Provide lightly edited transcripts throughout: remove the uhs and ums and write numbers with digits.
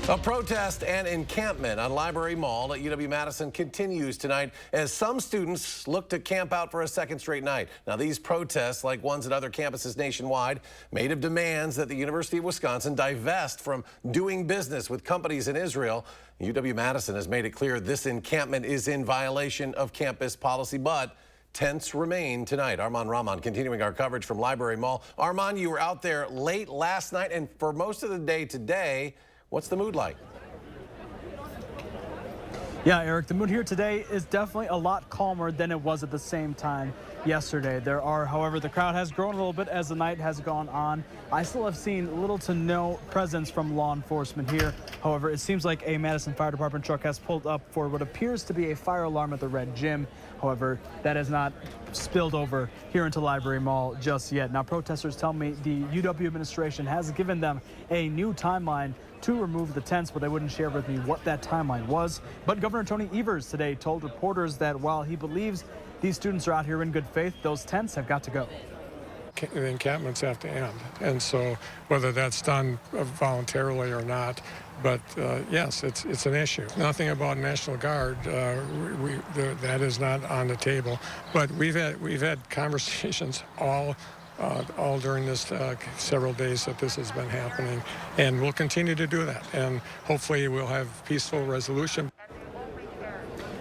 A protest and encampment on Library Mall at UW-Madison continues tonight as some students look to camp out for a second straight night. Now, these protests, like ones at other campuses nationwide, made of demands that the University of Wisconsin divest from doing business with companies in Israel. UW-Madison has made it clear this encampment is in violation of campus policy, but tents remain tonight. Arman continuing our coverage from Library Mall. Arman, you were out there late last night and for most of the day today. What's the mood like? Yeah, Eric, the mood here today is definitely a lot calmer than it was at the same time yesterday. However, the crowd has grown a little bit as the night has gone on. I still have seen little to no presence from law enforcement here. However, it seems like a Madison Fire Department truck has pulled up for what appears to be a fire alarm at the Red Gym. However, that has not spilled over here into Library Mall just yet. Now, protesters tell me the UW administration has given them a new timeline to remove the tents, but they wouldn't share with me what that timeline was. But Governor Tony Evers today told reporters that while he believes these students are out here in good faith, those tents have got to go. The encampments have to end, and so whether that's done voluntarily or not, but yes, it's an issue. Nothing about National Guard, that is not on the table. But we've had conversations all during this several days that this has been happening, and we'll continue to do that, and hopefully we'll have peaceful resolution.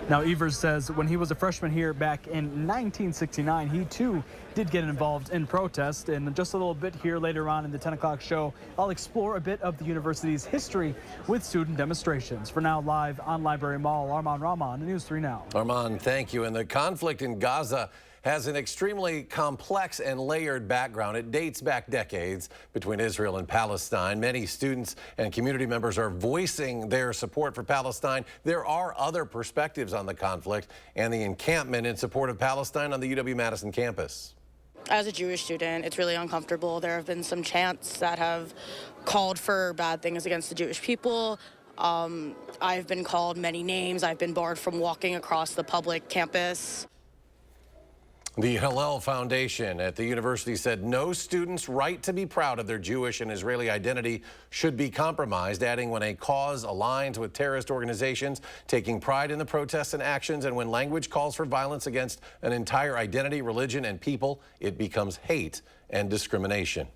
Now, Evers says when he was a freshman here back in 1969, he too did get involved in protest. And just a little bit here later on in the 10 o'clock show, I'll explore a bit of the university's history with student demonstrations. For now, live on Library Mall, Arman, News 3 Now. Arman, thank you. And the conflict in Gaza has an extremely complex and layered background. It dates back decades between Israel and Palestine. Many students and community members are voicing their support for Palestine. There are other perspectives on the conflict and the encampment in support of Palestine on the UW-Madison campus. As a Jewish student, it's really uncomfortable. There have been some chants that have called for bad things against the Jewish people. I've been called many names. I've been barred from walking across the public campus. The Hillel Foundation at the university said no student's right to be proud of their Jewish and Israeli identity should be compromised, adding when a cause aligns with terrorist organizations, taking pride in the protests and actions, and when language calls for violence against an entire identity, religion, and people, it becomes hate and discrimination.